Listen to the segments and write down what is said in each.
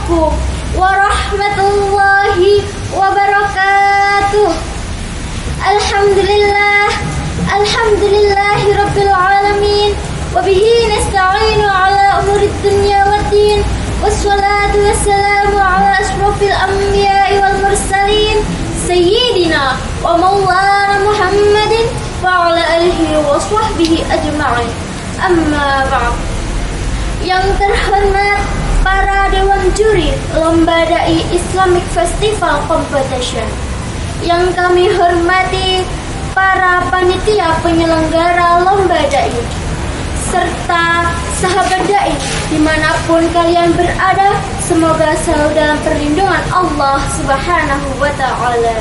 Assalamualaikum warahmatullahi wabarakatuh. Alhamdulillahi rabbil alamin. Wabihi nasta'inu ala umurid dunya waddin. Wassalatu wassalamu ala ashrafil anbiya'i wal mursalin Sayyidina wa maulana Muhammadin wa ala alihi wa sahbihi ajma'in. Amma ba'd. Yang terhormat para dewan juri Lomba Dai Islamic Festival Competition, yang kami hormati para panitia penyelenggara Lomba Dai, serta sahabat Dai dimanapun kalian berada, semoga selalu dalam perlindungan Allah Subhanahu wa Ta'ala.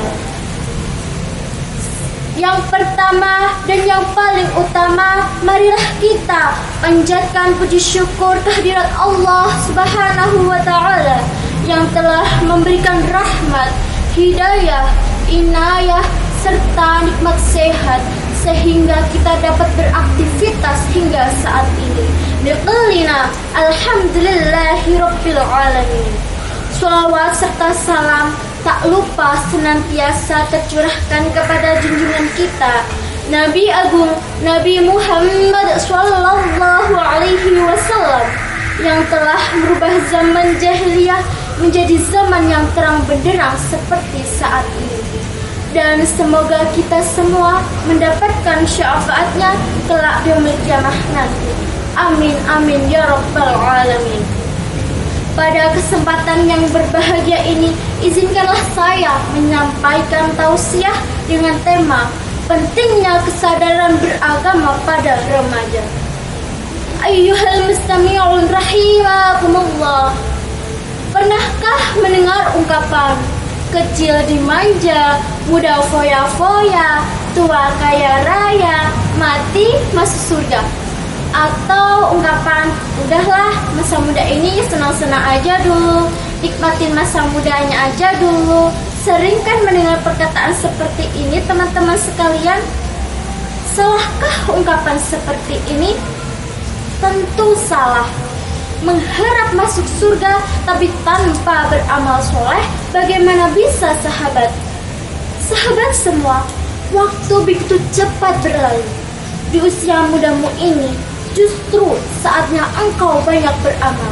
Yang pertama dan yang paling utama, marilah kita panjatkan puji syukur kehadirat Allah Subhanahu wa Ta'ala yang telah memberikan rahmat, hidayah, inayah, serta nikmat sehat sehingga kita dapat beraktivitas hingga saat ini. Biqaulina alhamdulillahirabbil alamin. Shalawat serta salam tak lupa senantiasa tercurahkan kepada junjungan kita, Nabi Agung Nabi Muhammad Sallallahu Alaihi Wasallam, yang telah merubah zaman jahiliyah menjadi zaman yang terang benderang seperti saat ini. Dan semoga kita semua mendapatkan syafaatnya kelak di yaumil qiyamah nanti. Amin amin ya rabbal alamin. Pada kesempatan yang berbahagia ini, izinkanlah saya menyampaikan tausiah dengan tema pentingnya kesadaran beragama pada remaja. Ayyuhal mustami'un rahimakumullah. Pernahkah mendengar ungkapan kecil dimanja, muda foya-foya, tua kaya raya, mati masuk surga? Atau ungkapan, udahlah masa muda ini senang-senang aja dulu, nikmatin masa mudanya aja dulu. Sering kan mendengar perkataan seperti ini teman-teman sekalian? Salahkah ungkapan seperti ini? Tentu salah. Mengharap masuk surga tapi tanpa beramal soleh, bagaimana bisa sahabat? Sahabat semua, waktu begitu cepat berlalu. Di usia mudamu ini, justru saatnya engkau banyak beramal.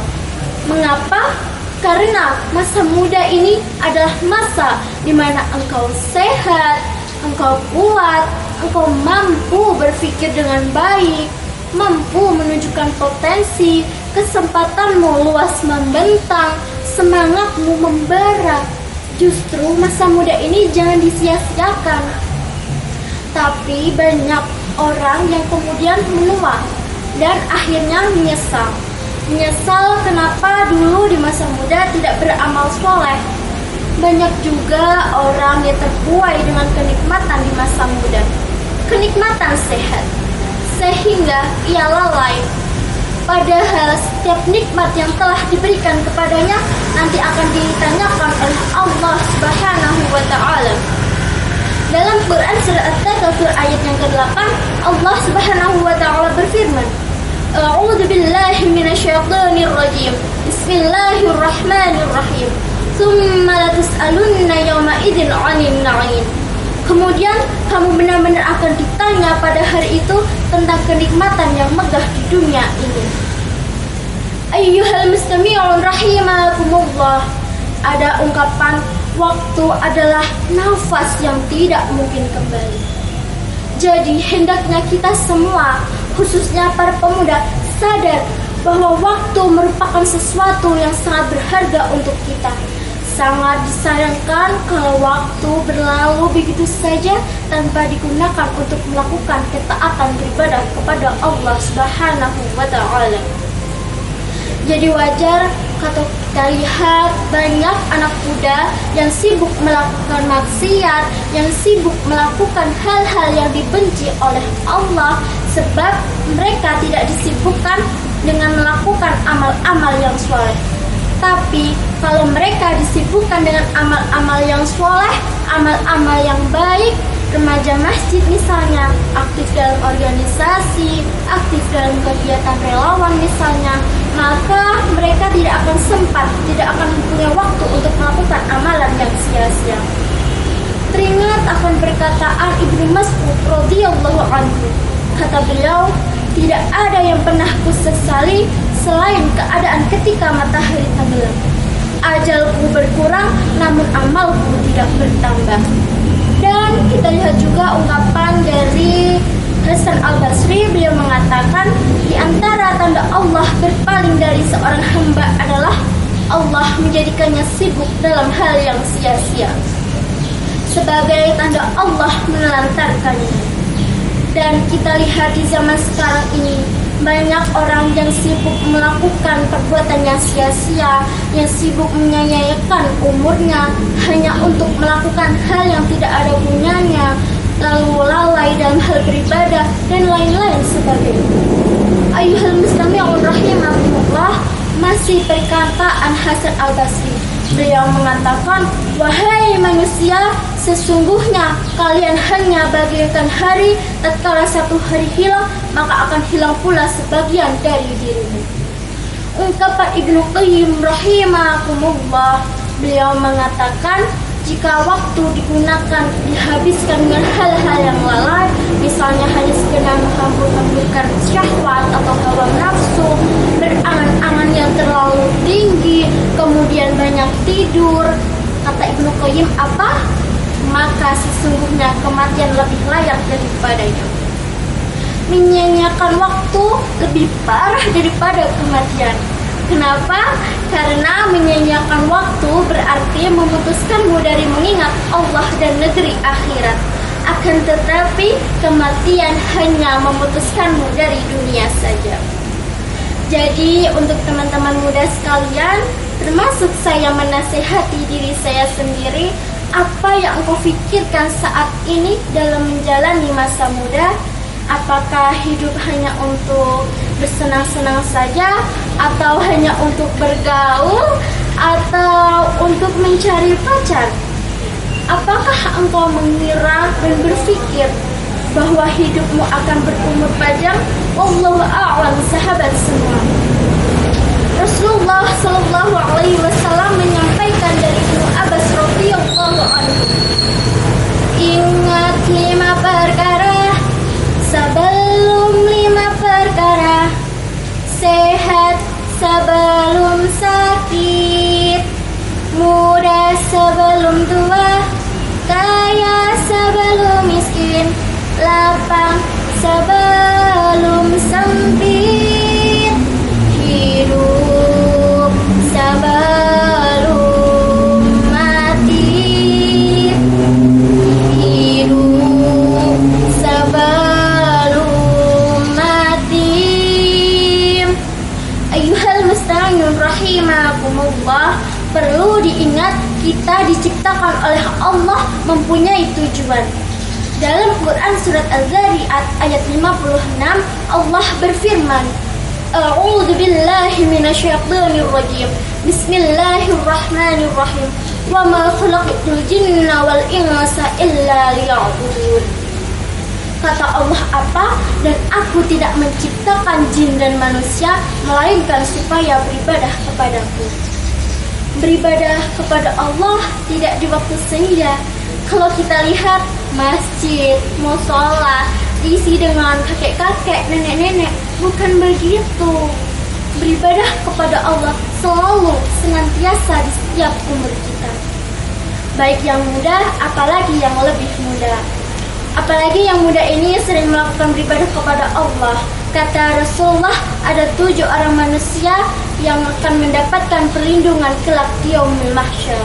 Mengapa? Karena masa muda ini adalah masa di mana engkau sehat, engkau kuat, engkau mampu berpikir dengan baik, mampu menunjukkan potensi, kesempatanmu luas membentang, semangatmu membara. Justru masa muda ini jangan disia-siakan. Tapi banyak orang yang kemudian menua dan akhirnya menyesal. Menyesal kenapa dulu di masa muda tidak beramal soleh. Banyak juga orang yang terbuai dengan kenikmatan di masa muda, kenikmatan sehat, sehingga ia lalai. Padahal setiap nikmat yang telah diberikan kepadanya nanti akan ditanyakan oleh Allah Subhanahu wa Ta'ala. Dalam Quran surah At-Takatsur ayat yang ke-8, Allah Subhanahu wa Ta'ala berfirman, A'udzu billahi minasyaitonir rajim. Bismillahirrahmanirrahim. Tsumma latus'alunna yawma idzin 'anil na'im. Kemudian kamu benar-benar akan ditanya pada hari itu tentang kenikmatan yang megah di dunia ini. Ayyuhal mustami'un rahimakumullah. Ada ungkapan, waktu adalah nafas yang tidak mungkin kembali. Jadi hendaknya kita semua, khususnya para pemuda, sadar bahwa waktu merupakan sesuatu yang sangat berharga untuk kita. Sangat disayangkan kalau waktu berlalu begitu saja tanpa digunakan untuk melakukan ketaatan beribadah kepada Allah Subhanahu wa Ta'ala. Jadi wajar kalau kita lihat banyak anak muda yang sibuk melakukan maksiat, yang sibuk melakukan hal-hal yang dibenci oleh Allah, sebab mereka tidak disibukkan dengan melakukan amal-amal yang soleh. Tapi kalau mereka disibukkan dengan amal-amal yang soleh, amal-amal yang baik, remaja masjid misalnya, aktif dalam organisasi, aktif dalam kegiatan relawan misalnya, maka mereka tidak tidak akan sempat, tidak akan punya waktu untuk melakukan amalan yang sia-sia. Teringat akan perkataan Ibnu Mas'ud radhiyallahu anhu. Kata beliau, tidak ada yang pernah kusesali selain keadaan ketika matahari tenggelam. Ajalku berkurang, namun amalku tidak bertambah. Dan kita lihat juga ungkapan dari Hasan Al-Basri. Beliau mengatakan, di antara tanda Allah berpaling dari seorang hamba adalah Allah menjadikannya sibuk dalam hal yang sia-sia, sebagai tanda Allah menelantarkannya. Dan kita lihat di zaman sekarang ini, banyak orang yang sibuk melakukan perbuatan yang sia-sia, yang sibuk menyia-nyiakan umurnya hanya untuk melakukan hal yang tidak ada gunanya, lalu lalai dalam hal beribadah dan lain-lain sebagainya. Ayyuhal mustami'un rahimakumullah, masih perkataan Hasan Al-Basri. Beliau mengatakan, wahai manusia, sesungguhnya kalian hanya bagaikan hari, tatkala satu hari hilang, maka akan hilang pula sebagian dari dirimu. Ungkapan Ibnu Qayyim rahimakumullah, beliau mengatakan, jika waktu digunakan dihabiskan dengan hal-hal yang lalai, misalnya hanya sekedar menghambur-hamburkan syahwat atau hawa nafsu, berangan-angan yang terlalu tinggi, kemudian banyak tidur, kata Ibnu Qayyim apa? Maka sesungguhnya kematian lebih layak daripadanya. Menyia-nyiakan waktu lebih parah daripada kematian. Kenapa? Karena menyia-nyiakan waktu berarti memutuskanmu dari mengingat Allah dan negeri akhirat. Akan tetapi kematian hanya memutuskanmu dari dunia saja. Jadi untuk teman-teman muda sekalian, termasuk saya menasihati diri saya sendiri, apa yang engkau pikirkan saat ini dalam menjalani masa muda? Apakah hidup hanya untuk bersenang-senang saja, atau hanya untuk bergaul, atau untuk mencari pacar? Apakah engkau mengira dan berpikir bahwa hidupmu akan berumur panjang? Wallahu a'lam, sahabat semua. Rasulullah Shallallahu Alaihi Wasallam menyampaikan dari Ibnu Abbas radhiyallahu anhu, ingat 5 perkara sebelum 5 perkara, sehat sebelum sakit, muda sebelum tua, kaya sebelum miskin, lapang sebelum sempit, hidup sebelum mati, hidup sebelum mati. Ayyuhal musta'inun rahimakumullah, perlu diingat kita diciptakan oleh Allah mempunyai tujuan. Dalam Quran surat Az-Zariyat ayat 56, Allah berfirman, A'udzu billahi minasyaitonir rajim. Bismillahirrahmanirrahim. Wa ma khalaqtul jinna wal insa illa liya'budun. Kata Allah apa? Dan aku tidak menciptakan jin dan manusia melainkan supaya beribadah kepadaku. Beribadah kepada Allah tidak di waktu senja. Kalau kita lihat masjid, musola diisi dengan kakek-kakek, nenek-nenek, bukan begitu. Beribadah kepada Allah selalu senantiasa di setiap umur kita, baik yang muda apalagi yang lebih muda. Apalagi yang muda ini sering melakukan beribadah kepada Allah. Kata Rasulullah, ada 7 orang manusia yang akan mendapatkan perlindungan kelak di yaumil mahsyar,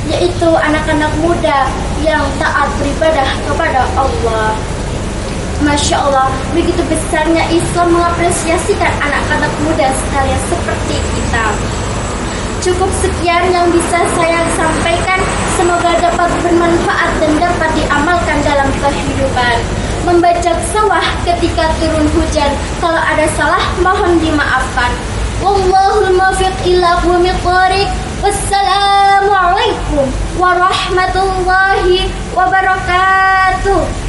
yaitu anak-anak muda yang taat beribadah kepada Allah. Masya Allah, begitu besarnya Islam mengapresiasikan anak-anak muda sekalian seperti kita. Cukup sekian yang bisa saya sampaikan. Semoga dapat bermanfaat dan dapat diamalkan dalam kehidupan. Membajak sawah ketika turun hujan. Kalau ada salah, mohon dimaafkan. Wallahul muwaffiq ila aqwamit thoriq. Wassalamualaikum warahmatullahi wabarakatuh.